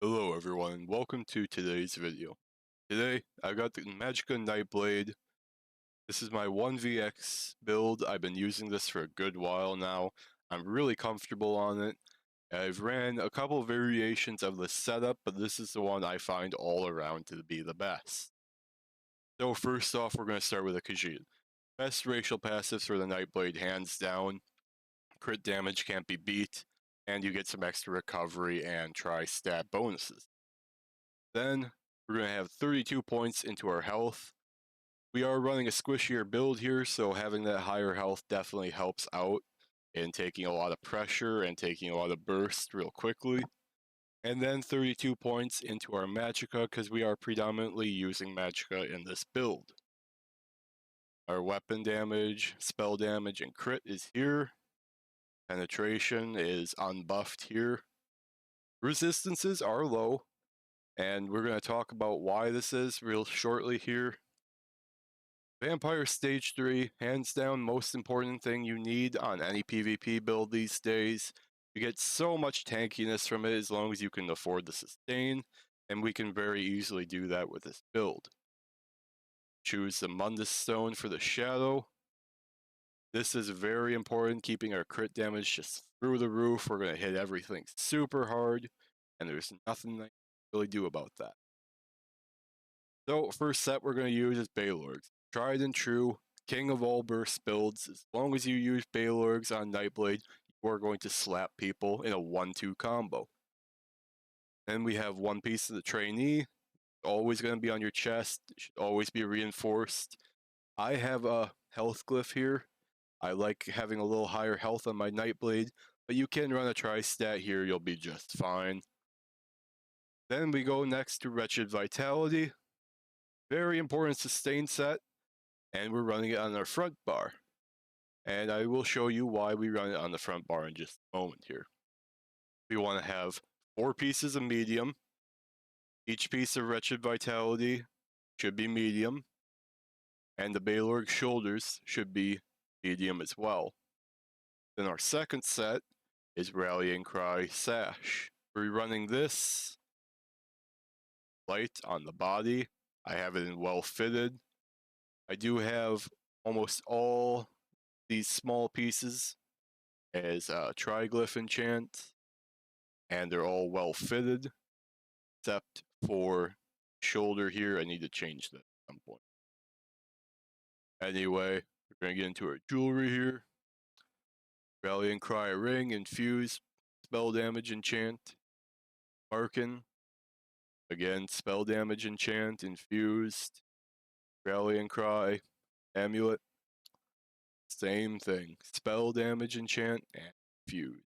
Hello everyone, and welcome to today's video. Today, I've got the Magicka Nightblade. This is my 1vx build. I've been using this for a good while now. I'm really comfortable on it. I've ran a couple of variations of this setup, but this is the one I find all around to be the best. So first off, we're going to start with a Khajiit. Best racial passives for the Nightblade, hands down. Crit damage can't be beat, and you get some extra recovery and tri-stat bonuses. Then we're going to have 32 points into our health. We are running a squishier build here, so having that higher health definitely helps out in taking a lot of pressure and taking a lot of burst real quickly. And then 32 points into our Magicka, because we are predominantly using Magicka in this build. Our weapon damage, spell damage, and crit is here. Penetration is unbuffed here. Resistances are low, and we're going to talk about why this is real shortly here. Vampire Stage 3, hands down, most important thing you need on any PvP build these days. You get so much tankiness from it as long as you can afford the sustain, and we can very easily do that with this build. Choose the Mundus Stone for the Shadow. This is very important, keeping our crit damage just through the roof. We're going to hit everything super hard, and there's nothing I can really do about that. So, first set we're going to use is Balorgs. Tried and true, king of all burst builds. As long as you use Balorgs on Nightblade, you are going to slap people in a 1-2 combo. Then we have one piece of the trainee, always going to be on your chest, it should always be reinforced. I have a health glyph here. I like having a little higher health on my Nightblade, but you can run a tri-stat here, you'll be just fine. Then we go next to Wretched Vitality. Very important sustain set, and we're running it on our front bar. And I will show you why we run it on the front bar in just a moment here. We want to have 4 pieces of medium. Each piece of Wretched Vitality should be medium, and the Balorg shoulders should be medium as well. Then our second set is Rallying Cry Sash. We're running this light on the body. I have it in well fitted. I do have almost all these small pieces as a triglyph enchant, and they're all well fitted, except for shoulder here. I need to change that at some point. Anyway, we're going to get into our jewelry here. Rallying Cry ring, infuse, spell damage enchant, Markin. Again, spell damage enchant, infused, Rallying Cry, amulet. Same thing, spell damage enchant, and infused.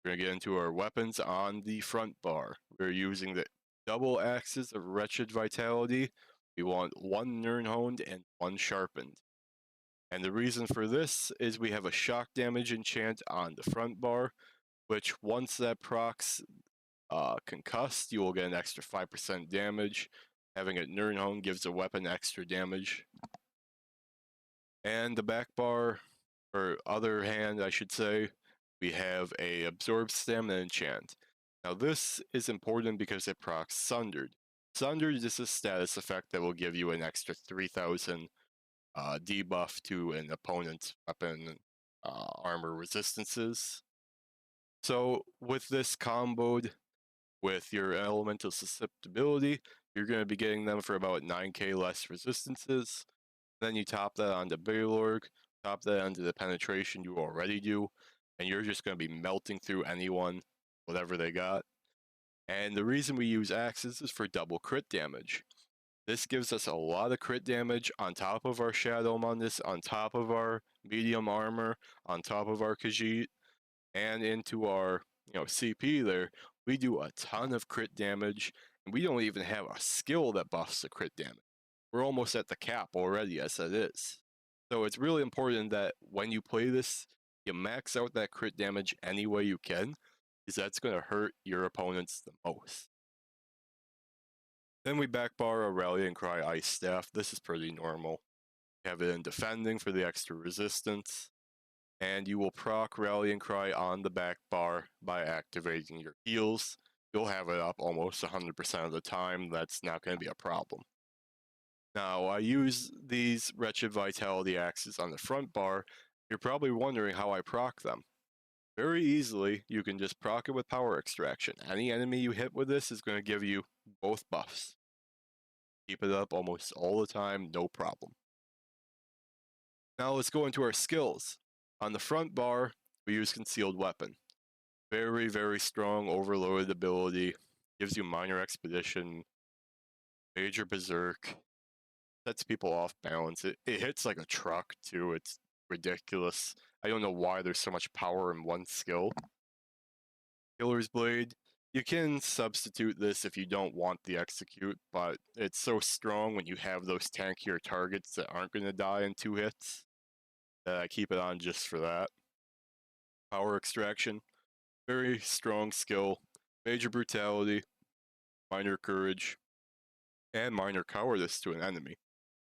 We're going to get into our weapons on the front bar. We're using the double axes of Wretched Vitality. We want 1 Nirnhoned and 1 Sharpened. And the reason for this is we have a shock damage enchant on the front bar, which once that procs concussed, you will get an extra 5% damage. Having it Nirnhoned gives a weapon extra damage. And the back bar, or other hand I should say, we have a Absorb Stamina enchant. Now this is important because it procs Sundered. Sundered is a status effect that will give you an extra 3000 debuff to an opponent's weapon armor resistances. So with this comboed with your elemental susceptibility, you're going to be getting them for about 9k less resistances. Then you top that onto Balorg, top that onto the penetration you already do, and you're just going to be melting through anyone, whatever they got. And the reason we use axes is for double crit damage. This gives us a lot of crit damage on top of our Shadow Mundus, on top of our medium armor, on top of our Khajiit, and into our CP there. We do a ton of crit damage, and we don't even have a skill that buffs the crit damage. We're almost at the cap already as it is. So it's really important that when you play this, you max out that crit damage any way you can, because that's going to hurt your opponents the most. Then we backbar a Rallying Cry Ice Staff. This is pretty normal. You have it in defending for the extra resistance, and you will proc Rallying Cry on the back bar by activating your heals. you'll have it up almost 100% of the time. That's not going to be a problem. Now, I use these Wretched Vitality axes on the front bar. You're probably wondering how I proc them. Very easily, you can just proc it with Power Extraction. Any enemy you hit with this is going to give you both buffs. Keep it up almost all the time, no problem. Now let's go into our skills. On the front bar, we use Concealed Weapon. Very, very strong overloaded ability. Gives you minor expedition, major berserk. Sets people off balance. It hits like a truck too. It's ridiculous. I don't know why there's so much power in one skill. Killer's Blade. You can substitute this if you don't want the execute, but it's so strong when you have those tankier targets that aren't going to die in 2 hits that I keep it on just for that. Power Extraction. Very strong skill. Major Brutality, minor Courage, and minor Cowardice to an enemy.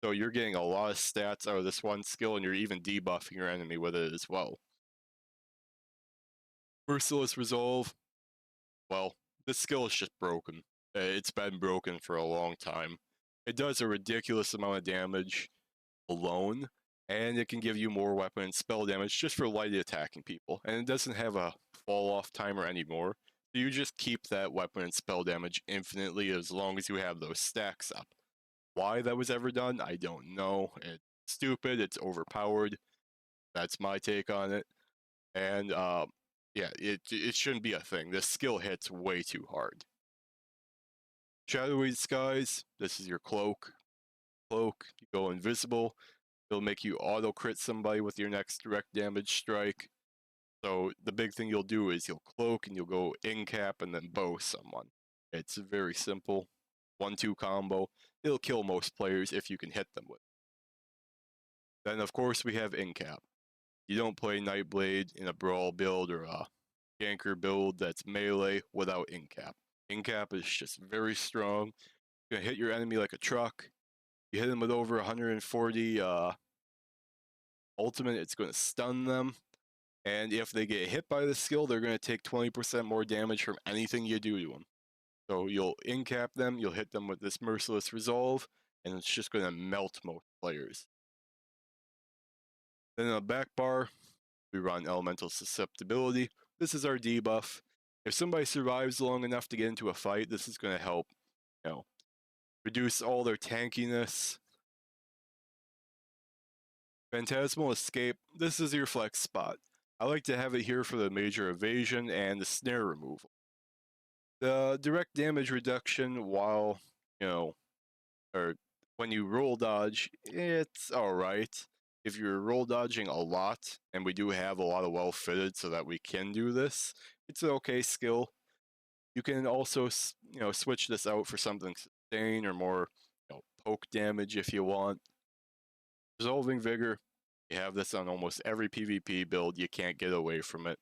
So you're getting a lot of stats out of this one skill, and you're even debuffing your enemy with it as well. Merciless Resolve. Well, this skill is just broken. It's been broken for a long time. It does a ridiculous amount of damage alone, and it can give you more weapon and spell damage just for lightly attacking people. And it doesn't have a fall-off timer anymore. So you just keep that weapon and spell damage infinitely as long as you have those stacks up. Why that was ever done, I don't know. It's stupid, it's overpowered. That's my take on it. And yeah, it shouldn't be a thing. This skill hits way too hard. Shadowy Skies, this is your cloak. Cloak, you go invisible. It'll make you auto crit somebody with your next direct damage strike. So the big thing you'll do is you'll cloak and you'll go Incap and then bow someone. It's very simple. 1-2 combo. It'll kill most players if you can hit them with it. Then of course we have Incap. You don't play Nightblade in a brawl build or a ganker build that's melee without Incap. Incap is just very strong. You're gonna hit your enemy like a truck. You hit them with over 140 ultimate, it's going to stun them. And if they get hit by this skill, they're going to take 20% more damage from anything you do to them. So you'll incap them, you'll hit them with this Merciless Resolve, and it's just going to melt most players. Then in the back bar, we run Elemental Susceptibility. This is our debuff. If somebody survives long enough to get into a fight, this is going to help, reduce all their tankiness. Phantasmal Escape, this is your flex spot. I like to have it here for the major evasion and the snare removal. The direct damage reduction while, or when you roll dodge, it's alright. If you're roll dodging a lot, and we do have a lot of well fitted so that we can do this, it's an okay skill. You can also, switch this out for something sustain or more, poke damage if you want. Resolving Vigor, you have this on almost every PvP build, you can't get away from it.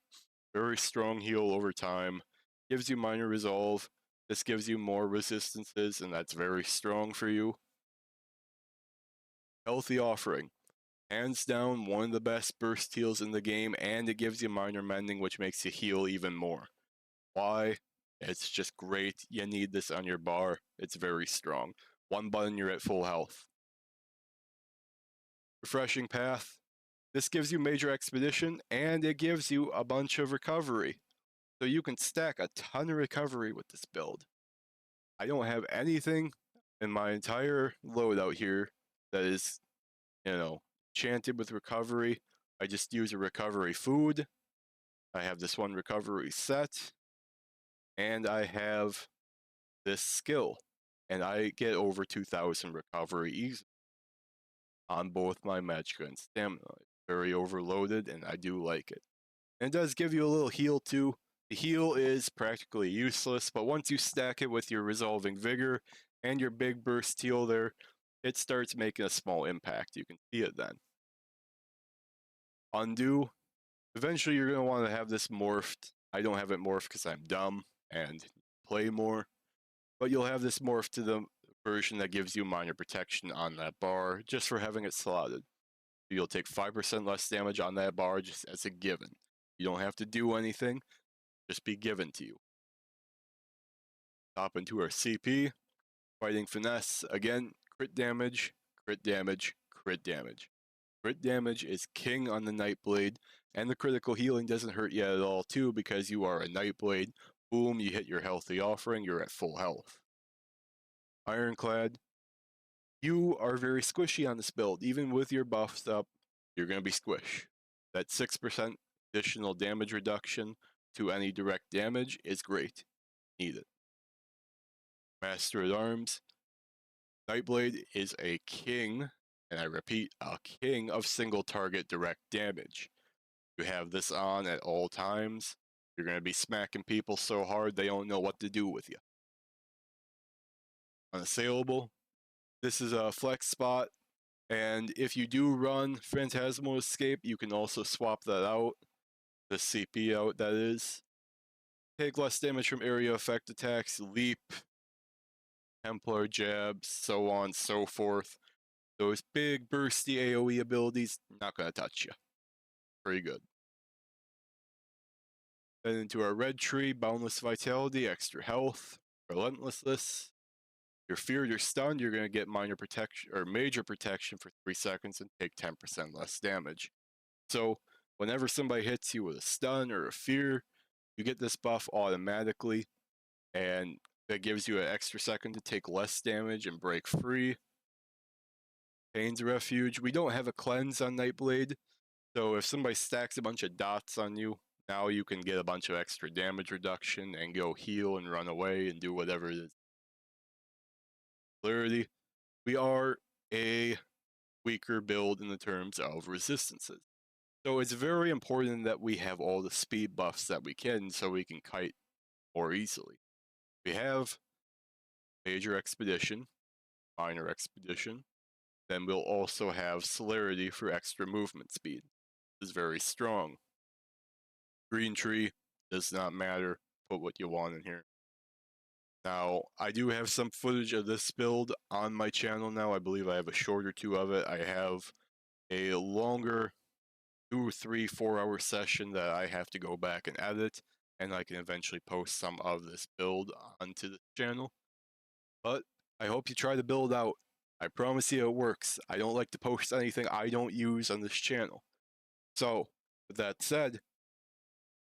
Very strong heal over time, gives you minor resolve, this gives you more resistances and that's very strong for you. Healthy Offering, hands down one of the best burst heals in the game, and it gives you minor mending which makes you heal even more. Why? It's just great, you need this on your bar, it's very strong. One button, you're at full health. Refreshing Path, this gives you major expedition and it gives you a bunch of recovery. So you can stack a ton of recovery with this build. I don't have anything in my entire loadout here that is, enchanted with recovery. I just use a recovery food. I have this one recovery set. And I have this skill. And I get over 2,000 recovery easily on both my magicka and stamina. It's very overloaded and I do like it. And it does give you a little heal too. The heal is practically useless, but once you stack it with your Resolving Vigor and your big burst heal there, it starts making a small impact. You can see it then. Undo. Eventually you're going to want to have this morphed. I don't have it morphed because I'm dumb and play more. But you'll have this morphed to the version that gives you minor protection on that bar just for having it slotted. You'll take 5% less damage on that bar just as a given. You don't have to do anything, just be given to you. Hop into our CP. Fighting finesse. Again, crit damage, crit damage, crit damage. Crit damage is king on the Nightblade, and the critical healing doesn't hurt you at all too because you are a Nightblade. Boom, you hit your healthy offering, you're at full health. Ironclad. You are very squishy on this build. Even with your buffs up, you're going to be squish. That 6% additional damage reduction to any direct damage is great. Need it. Master at Arms. Nightblade is a king, and I repeat, a king of single target direct damage. You have this on at all times. You're going to be smacking people so hard they don't know what to do with you. Unassailable. This is a flex spot, and if you do run Phantasmal Escape, you can also swap that out. The CP out, that is. Take less damage from area effect attacks, leap, Templar jabs, so on, so forth. Those big bursty AoE abilities, not going to touch you. Pretty good. Then into our red tree, Boundless Vitality, extra health, Relentlessness. You're feared, you're stunned, you're going to get minor protection or major protection for 3 seconds and take 10% less damage. So whenever somebody hits you with a stun or a fear, you get this buff automatically, and that gives you an extra second to take less damage and break free. Pain's Refuge. We don't have a cleanse on Nightblade, so if somebody stacks a bunch of dots on you, now you can get a bunch of extra damage reduction and go heal and run away and do whatever it is. Clearity. We are a weaker build in the terms of resistances. So it's very important that we have all the speed buffs that we can so we can kite more easily. We have Major Expedition, Minor Expedition, then we'll also have Celerity for extra movement speed. This is very strong. Green Tree, does not matter, put what you want in here. Now, I do have some footage of this build on my channel now. I believe I have a short or two of it. I have a longer 2, 3, 4 hour session that I have to go back and edit, and I can eventually post some of this build onto the channel. But I hope you try the build out. I promise you it works. I don't like to post anything I don't use on this channel. So, with that said,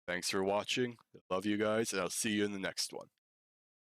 thanks for watching. I love you guys, and I'll see you in the next one.